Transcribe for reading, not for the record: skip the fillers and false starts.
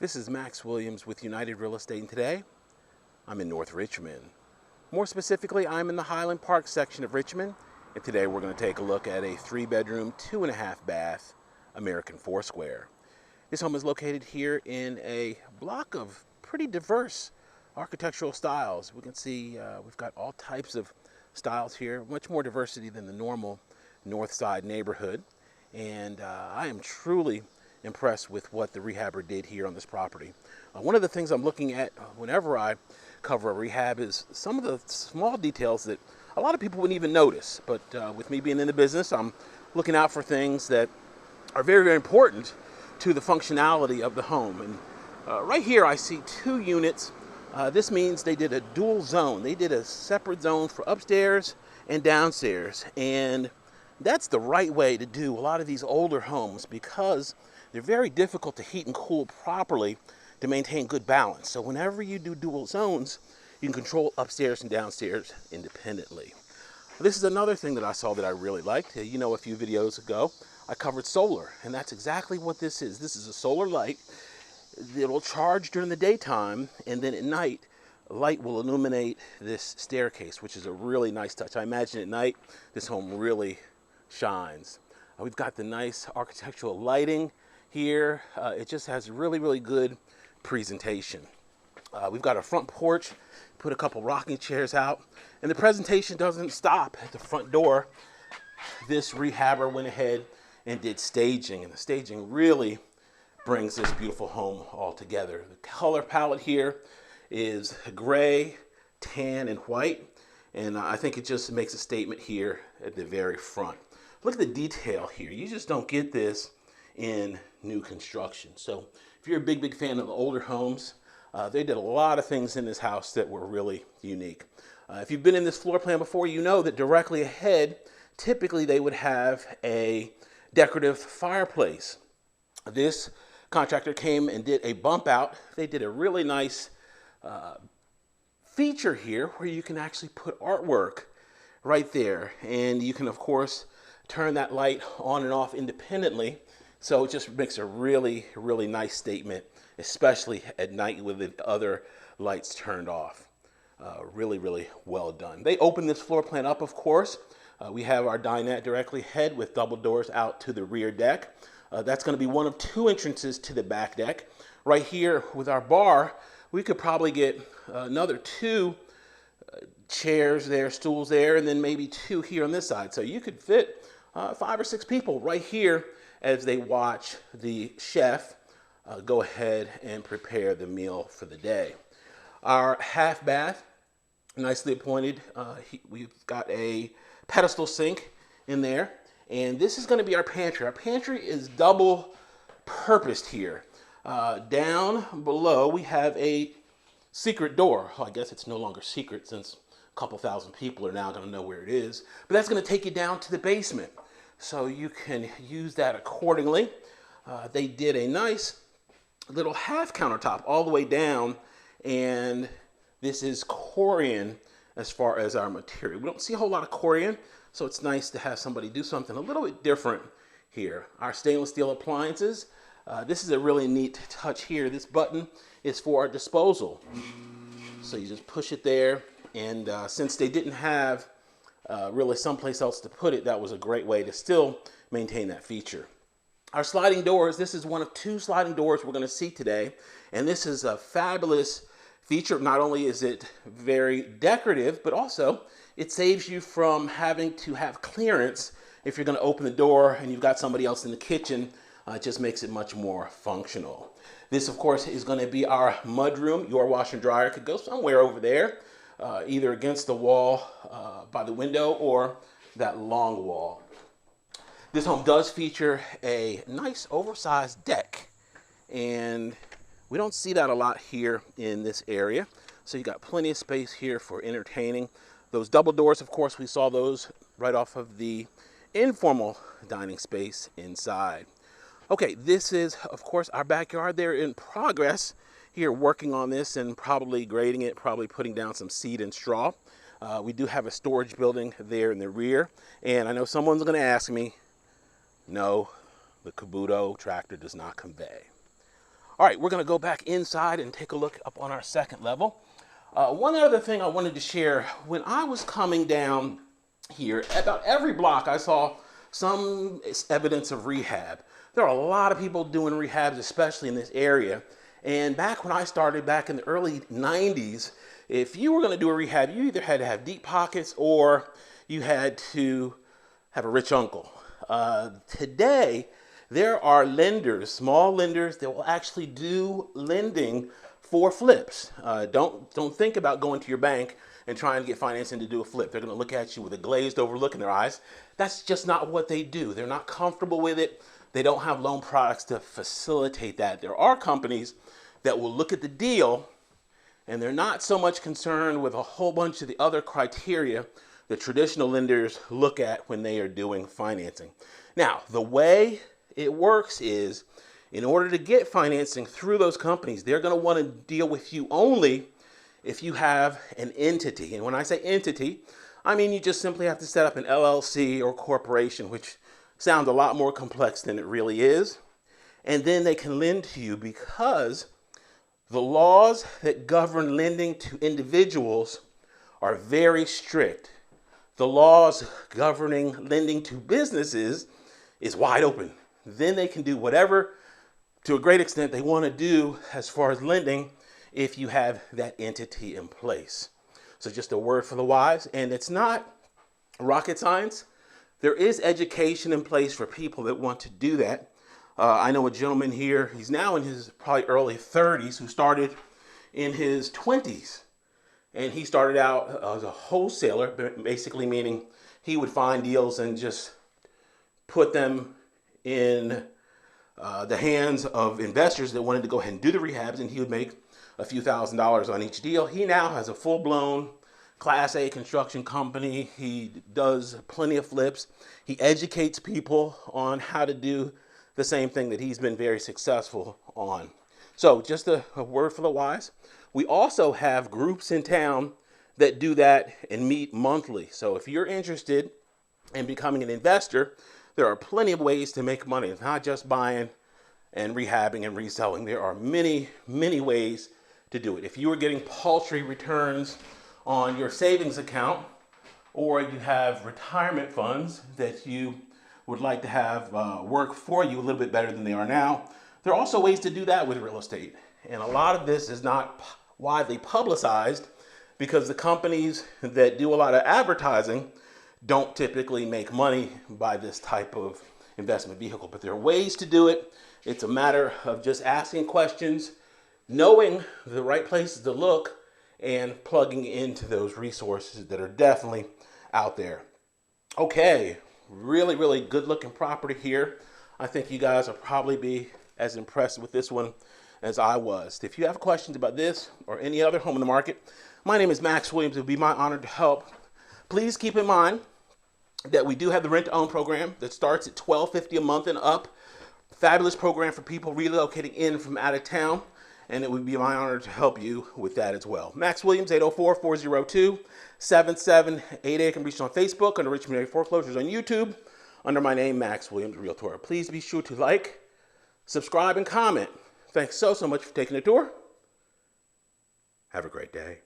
This is Max Williams with United Real Estate, and today I'm in North Richmond. More specifically, I'm in the Highland Park section of Richmond, and today we're going to take a look at a 3-bedroom, 2.5-bath American Foursquare. This home is located here in a block of pretty diverse architectural styles. We can see we've got all types of styles here, much more diversity than the normal North Side neighborhood, and I am truly impressed with what the rehabber did here on this property. One of the things I'm looking at whenever I cover a rehab is some of the small details that a lot of people wouldn't even notice. But with me being in the business, I'm looking out for things that are very, very important to the functionality of the home. And right here I see 2 units. This means they did a dual zone. They did a separate zone for upstairs and downstairs. And that's the right way to do a lot of these older homes, because they're very difficult to heat and cool properly to maintain good balance. So whenever you do dual zones, you can control upstairs and downstairs independently. This is another thing that I saw that I really liked. You know, a few videos ago, I covered solar, and that's exactly what this is. This is a solar light. It'll charge during the daytime, and then at night, light will illuminate this staircase, which is a really nice touch. I imagine at night, this home really shines. We've got the nice architectural lighting here. It just has really, really good presentation. We've got a front porch, put a couple rocking chairs out, and the presentation doesn't stop at the front door. This rehabber went ahead and did staging, and the staging really brings this beautiful home all together. The color palette here is gray, tan, and white, and I think it just makes a statement here at the very front. Look at the detail here. You just don't get this in new construction. So if you're a big, big fan of the older homes, they did a lot of things in this house that were really unique. If you've been in this floor plan before, you know that directly ahead, typically they would have a decorative fireplace. This contractor came and did a bump out. They did a really nice feature here where you can actually put artwork right there. And you can, of course, turn that light on and off independently. So it just makes a really, really nice statement, especially at night with the other lights turned off. Really, really well done. They opened this floor plan up, of course. We have our dinette directly ahead with double doors out to the rear deck. That's going to be one of 2 entrances to the back deck. Right here with our bar, we could probably get another 2 chairs there, stools there, and then maybe 2 here on this side. So you could fit 5 or 6 people right here as they watch the chef go ahead and prepare the meal for the day. Our half bath, nicely appointed. We've got a pedestal sink in there, and this is going to be our pantry. Our pantry is double purposed here. Down below, we have a secret door. Well, I guess it's no longer secret since a couple thousand people are now going to know where it is. But that's going to take you down to the basement, so you can use that accordingly. They did a nice little half countertop all the way down, and this is Corian as far as our material. We don't see a whole lot of Corian, so it's nice to have somebody do something a little bit different here. Our stainless steel appliances. This is a really neat touch here. This button is for our disposal. So you just push it there, and since they didn't have really someplace else to put it, that was a great way to still maintain that feature. Our sliding doors, this is one of 2 sliding doors we're going to see today, and this is a fabulous feature. Not only is it very decorative, but also it saves you from having to have clearance if you're going to open the door and you've got somebody else in the kitchen. It just makes it much more functional. This, of course, is going to be our mudroom. Your washer and dryer could go somewhere over there, either against the wall by the window or that long wall. This home does feature a nice oversized deck, and we don't see that a lot here in this area. So you got plenty of space here for entertaining. Those double doors, of course, we saw those right off of the informal dining space inside. Okay, this is, of course, our backyard. They're in progress here working on this and probably grading it, probably putting down some seed and straw. We do have a storage building there in the rear, and I know someone's going to ask me, no, the Kabuto tractor does not convey. All right, we're going to go back inside and take a look up on our second level. One other thing I wanted to share, when I was coming down here, about every block I saw some evidence of rehab. There are a lot of people doing rehabs, especially in this area. And back when I started back in the early 90s, if you were going to do a rehab, you either had to have deep pockets or you had to have a rich uncle. Today, there are lenders, small lenders, that will actually do lending for flips. Don't think about going to your bank and trying to get financing to do a flip. They're going to look at you with a glazed over look in their eyes. That's just not what they do. They're not comfortable with it. They don't have loan products to facilitate that. There are companies that will look at the deal, and they're not so much concerned with a whole bunch of the other criteria that traditional lenders look at when they are doing financing. Now, the way it works is, in order to get financing through those companies, they're going to want to deal with you only if you have an entity. And when I say entity, I mean you just simply have to set up an LLC or corporation, which sounds a lot more complex than it really is. And then they can lend to you, because the laws that govern lending to individuals are very strict. The laws governing lending to businesses is wide open. Then they can do whatever, to a great extent, they want to do as far as lending if you have that entity in place. So just a word for the wise, and it's not rocket science. There is education in place for people that want to do that. I know a gentleman here, he's now in his probably early 30s, who started in his 20s. And he started out as a wholesaler, basically meaning he would find deals and just put them in the hands of investors that wanted to go ahead and do the rehabs, and he would make a few $1,000s on each deal. He now has a full-blown Class A construction company. He does plenty of flips. He educates people on how to do the same thing that he's been very successful on. So just a word for the wise. We also have groups in town that do that and meet monthly. So if you're interested in becoming an investor, there are plenty of ways to make money. It's not just buying and rehabbing and reselling. There are many, many ways to do it. If you are getting paltry returns on your savings account, or you have retirement funds that you would like to have work for you a little bit better than they are now, there are also ways to do that with real estate. And a lot of this is not widely publicized because the companies that do a lot of advertising don't typically make money by this type of investment vehicle. But there are ways to do it. It's a matter of just asking questions, knowing the right places to look, and plugging into those resources that are definitely out there. Okay, really, really good looking property here. I think you guys will probably be as impressed with this one as I was. If you have questions about this or any other home in the market, my name is Max Williams. It would be my honor to help. Please keep in mind that we do have the rent-to-own program that starts at $12.50 a month and up. Fabulous program for people relocating in from out of town, and it would be my honor to help you with that as well. Max Williams, 804-402-7788. Can be reached on Facebook under Richmond Area Foreclosures, on YouTube under my name, Max Williams Realtor. Please be sure to like, subscribe, and comment. Thanks so much for taking the tour. Have a great day.